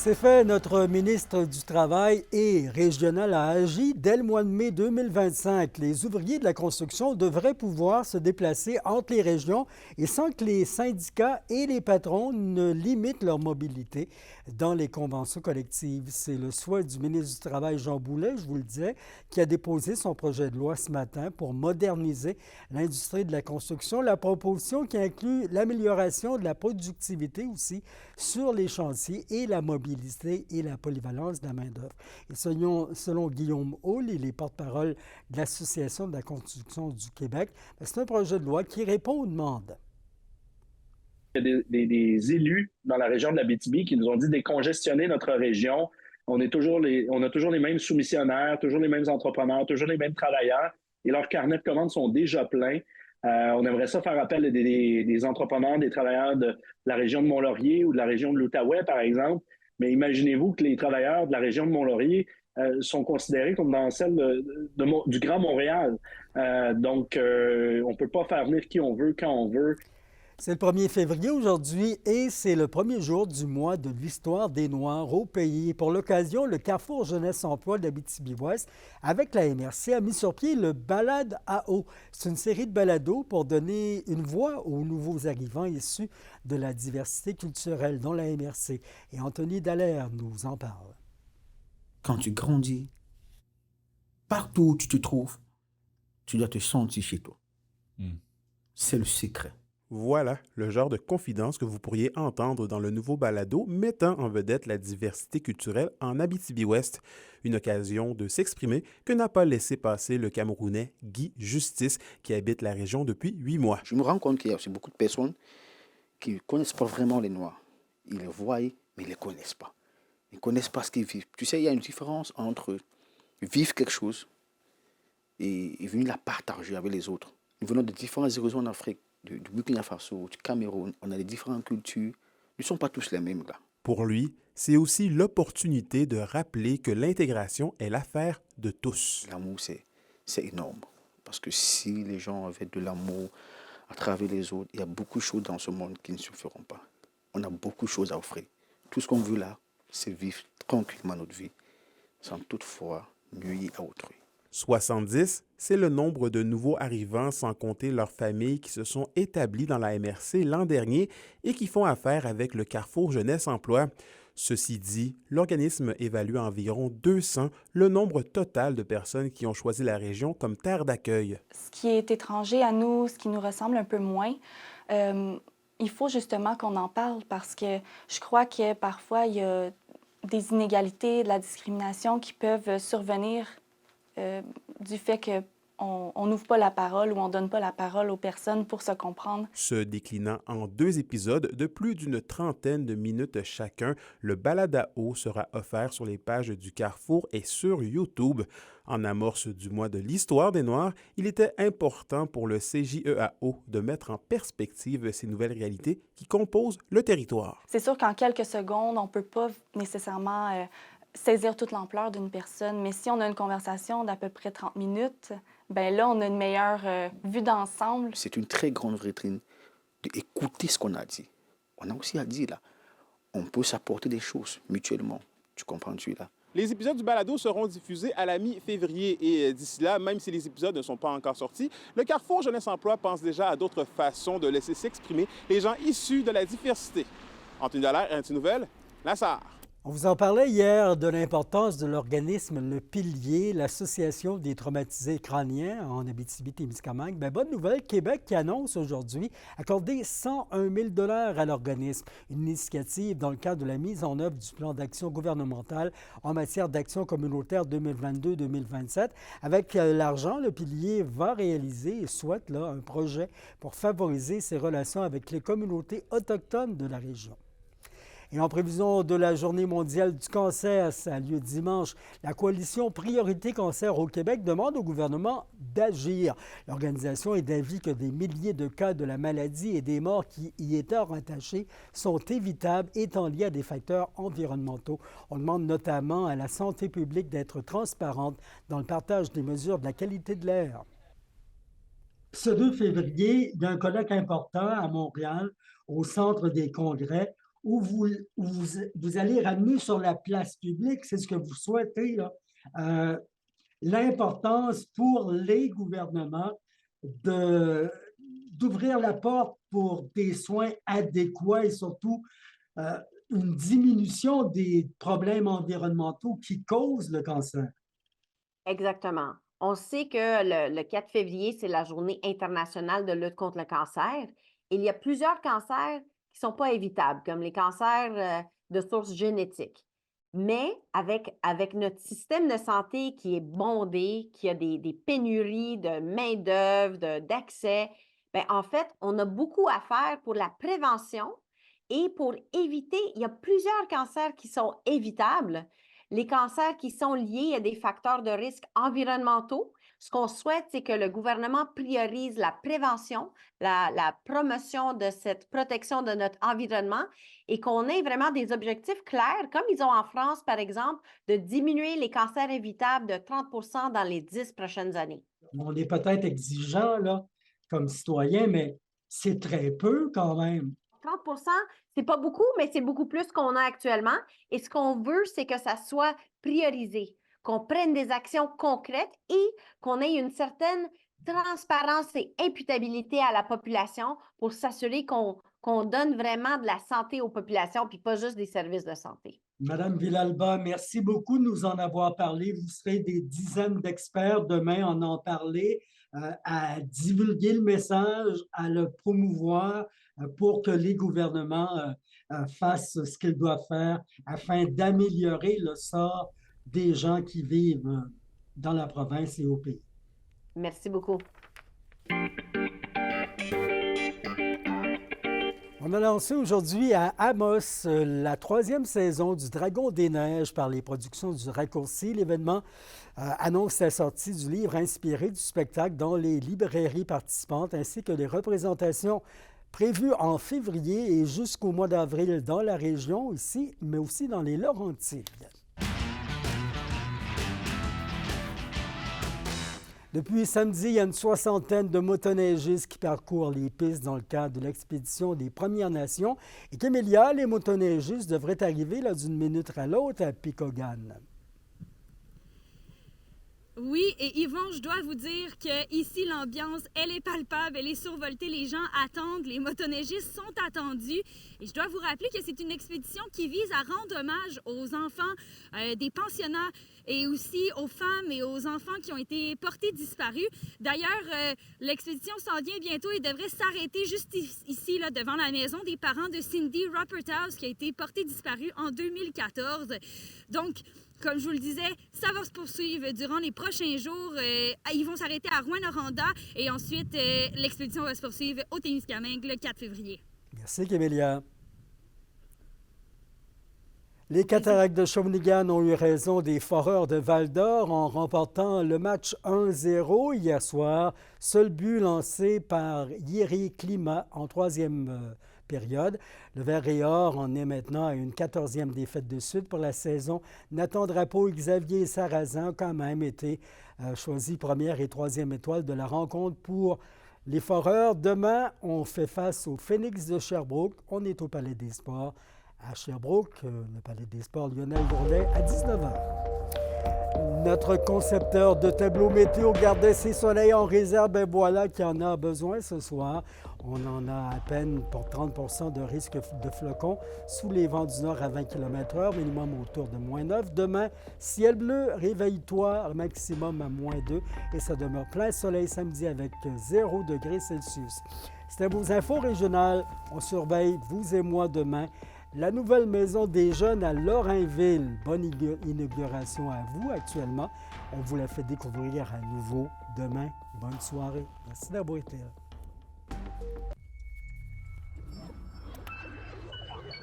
C'est fait, notre ministre du Travail et régional a agi. Dès le mois de mai 2025, les ouvriers de la construction devraient pouvoir se déplacer entre les régions et sans que les syndicats et les patrons ne limitent leur mobilité dans les conventions collectives. C'est le souhait du ministre du Travail, Jean Boulet, je vous le disais, qui a déposé son projet de loi ce matin pour moderniser l'industrie de la construction. La proposition qui inclut l'amélioration de la productivité aussi sur les chantiers et la mobilité et la polyvalence de la main-d'œuvre. Et selon Guillaume Hull, il est porte-parole de l'Association de la construction du Québec, c'est un projet de loi qui répond aux demandes. Il y a des élus dans la région de l'Abitibi qui nous ont dit décongestionner notre région. On a toujours les mêmes soumissionnaires, toujours les mêmes entrepreneurs, toujours les mêmes travailleurs et leurs carnets de commandes sont déjà pleins. On aimerait ça faire appel à des entrepreneurs, des travailleurs de la région de Mont-Laurier ou de la région de l'Outaouais, par exemple. Mais imaginez-vous que les travailleurs de la région de Mont-Laurier sont considérés comme dans celle du Grand Montréal. Donc, on ne peut pas faire venir qui on veut, quand on veut. C'est le 1er février aujourd'hui et c'est le premier jour du mois de l'histoire des Noirs au pays. Pour l'occasion, le Carrefour Jeunesse Emploi d'Abitibi-Ouest, avec la MRC, a mis sur pied le Balade à eau. C'est une série de balados pour donner une voix aux nouveaux arrivants issus de la diversité culturelle, dont la MRC. Et Anthony Dallaire nous en parle. Quand tu grandis, partout où tu te trouves, tu dois te sentir chez toi. C'est le secret. Voilà le genre de confidence que vous pourriez entendre dans le nouveau balado mettant en vedette la diversité culturelle en Abitibi-Ouest. Une occasion de s'exprimer que n'a pas laissé passer le Camerounais Guy Justice qui habite la région depuis 8 mois. Je me rends compte qu'il y a aussi beaucoup de personnes qui ne connaissent pas vraiment les Noirs. Ils les voient, mais ils ne les connaissent pas. Ils ne connaissent pas ce qu'ils vivent. Tu sais, il y a une différence entre vivre quelque chose et venir la partager avec les autres. Nous venons de différentes régions en Afrique. Du Burkina Faso, du Cameroun, on a des différentes cultures. Nous ne sommes pas tous les mêmes là. Pour lui, c'est aussi l'opportunité de rappeler que l'intégration est l'affaire de tous. L'amour, c'est énorme. Parce que si les gens avaient de l'amour à travers les autres, il y a beaucoup de choses dans ce monde qui ne se feront pas. On a beaucoup de choses à offrir. Tout ce qu'on veut là, c'est vivre tranquillement notre vie, sans toutefois nuire à autrui. 70, c'est le nombre de nouveaux arrivants sans compter leurs familles qui se sont établis dans la MRC l'an dernier et qui font affaire avec le Carrefour Jeunesse Emploi. Ceci dit, l'organisme évalue à environ 200 le nombre total de personnes qui ont choisi la région comme terre d'accueil. Ce qui est étranger à nous, ce qui nous ressemble un peu moins, il faut justement qu'on en parle parce que je crois que parfois il y a des inégalités, de la discrimination qui peuvent survenir du fait qu'on n'ouvre pas la parole ou on ne donne pas la parole aux personnes pour se comprendre. Se déclinant en 2 épisodes de plus d'une trentaine de minutes chacun, le balade à eau sera offert sur les pages du Carrefour et sur YouTube. En amorce du mois de l'histoire des Noirs, il était important pour le CJEAO de mettre en perspective ces nouvelles réalités qui composent le territoire. C'est sûr qu'en quelques secondes, on ne peut pas nécessairement saisir toute l'ampleur d'une personne, mais si on a une conversation d'à peu près 30 minutes, ben là, on a une meilleure vue d'ensemble. C'est une très grande vitrine d'écouter ce qu'on a dit. On a aussi à dire, là, on peut s'apporter des choses mutuellement. Tu comprends-tu, là? Les épisodes du balado seront diffusés à la mi-février et d'ici là, même si les épisodes ne sont pas encore sortis, le Carrefour Jeunesse Emploi pense déjà à d'autres façons de laisser s'exprimer les gens issus de la diversité. Anthony Dallaire, RNT Nouvelles, Lassar. On vous en parlait hier de l'importance de l'organisme Le Pilier, l'Association des traumatisés crâniens en Abitibi-Témiscamingue. Bien, bonne nouvelle, Québec qui annonce aujourd'hui accorder 101 000 $ à l'organisme. Une initiative dans le cadre de la mise en œuvre du plan d'action gouvernemental en matière d'action communautaire 2022-2027. Avec l'argent, Le Pilier va réaliser et souhaite un projet pour favoriser ses relations avec les communautés autochtones de la région. Et en prévision de la Journée mondiale du cancer, ça a lieu dimanche, la coalition Priorité Cancer au Québec demande au gouvernement d'agir. L'organisation est d'avis que des milliers de cas de la maladie et des morts qui y étaient rattachés sont évitables étant liés à des facteurs environnementaux. On demande notamment à la santé publique d'être transparente dans le partage des mesures de la qualité de l'air. Ce 2 février, il y a un colloque important à Montréal, au Centre des congrès, où vous allez ramener sur la place publique, c'est ce que vous souhaitez, là, l'importance pour les gouvernements d'ouvrir la porte pour des soins adéquats et surtout une diminution des problèmes environnementaux qui causent le cancer. Exactement. On sait que le 4 février, c'est la journée internationale de lutte contre le cancer. Il y a plusieurs cancers qui ne sont pas évitables, comme les cancers de source génétique. Mais avec notre système de santé qui est bondé, qui a des pénuries de main-d'œuvre, d'accès, bien, en fait, on a beaucoup à faire pour la prévention et pour éviter, il y a plusieurs cancers qui sont évitables. Les cancers qui sont liés à des facteurs de risque environnementaux, ce qu'on souhaite, c'est que le gouvernement priorise la prévention, la promotion de cette protection de notre environnement et qu'on ait vraiment des objectifs clairs, comme ils ont en France, par exemple, de diminuer les cancers évitables de 30 % dans les 10 prochaines années. On est peut-être exigeant, là, comme citoyen, mais c'est très peu quand même. 30 %, c'est pas beaucoup, mais c'est beaucoup plus qu'on a actuellement. Et ce qu'on veut, c'est que ça soit priorisé, qu'on prenne des actions concrètes et qu'on ait une certaine transparence et imputabilité à la population pour s'assurer qu'on donne vraiment de la santé aux populations, puis pas juste des services de santé. Madame Villalba, merci beaucoup de nous en avoir parlé. Vous serez des dizaines d'experts demain à en parler, à divulguer le message, à le promouvoir pour que les gouvernements fassent ce qu'ils doivent faire afin d'améliorer le sort des gens qui vivent dans la province et au pays. Merci beaucoup. On a lancé aujourd'hui à Amos la 3e saison du Dragon des Neiges par les productions du Raccourci. L'événement annonce la sortie du livre inspiré du spectacle dans les librairies participantes ainsi que les représentations prévues en février et jusqu'au mois d'avril dans la région ici, mais aussi dans les Laurentides. Depuis samedi, il y a une soixantaine de motoneigistes qui parcourent les pistes dans le cadre de l'expédition des Premières Nations. Et qu'Émilia, les motoneigistes devraient arriver là, d'une minute à l'autre à Picogan. Oui, et Yvon, je dois vous dire qu'ici, l'ambiance, elle est palpable, elle est survoltée. Les gens attendent, les motoneigistes sont attendus. Et je dois vous rappeler que c'est une expédition qui vise à rendre hommage aux enfants des pensionnats et aussi aux femmes et aux enfants qui ont été portés disparus. D'ailleurs, l'expédition s'en vient bientôt et devrait s'arrêter juste ici, là, devant la maison des parents de Cindy Rupperthouse, qui a été portée disparue en 2014. Donc, comme je vous le disais, ça va se poursuivre durant les prochains jours. Ils vont s'arrêter à Rouyn-Noranda et ensuite, l'expédition va se poursuivre au Témiscamingue le 4 février. Merci, Kémélia. Les Cataractes de Shawinigan ont eu raison des Foreurs de Val-d'Or en remportant le match 1-0 hier soir. Seul but lancé par Yeri Klima en 3e période. Le Vert et Or en est maintenant à une 14e défaite de suite pour la saison. Nathan Drapeau et Xavier Sarrazin ont quand même été choisis première et 3e étoile de la rencontre pour les Foreurs. Demain, on fait face au Phoenix de Sherbrooke. On est au Palais des Sports à Sherbrooke, le Palais des Sports Lionel Gourdet à 19h. Notre concepteur de tableau météo gardait ses soleils en réserve. Et voilà qui en a besoin ce soir. On en a à peine pour 30 % de risque de flocons sous les vents du nord à 20 km/h, minimum autour de -9. Demain, ciel bleu, réveille-toi, maximum à -2. Et ça demeure plein soleil samedi avec 0 degrés Celsius. C'était vos infos régionales. On surveille, vous et moi, demain. La nouvelle maison des jeunes à Lorrainville. Bonne inauguration à vous actuellement. On vous la fait découvrir à nouveau demain. Bonne soirée. Merci d'avoir été là.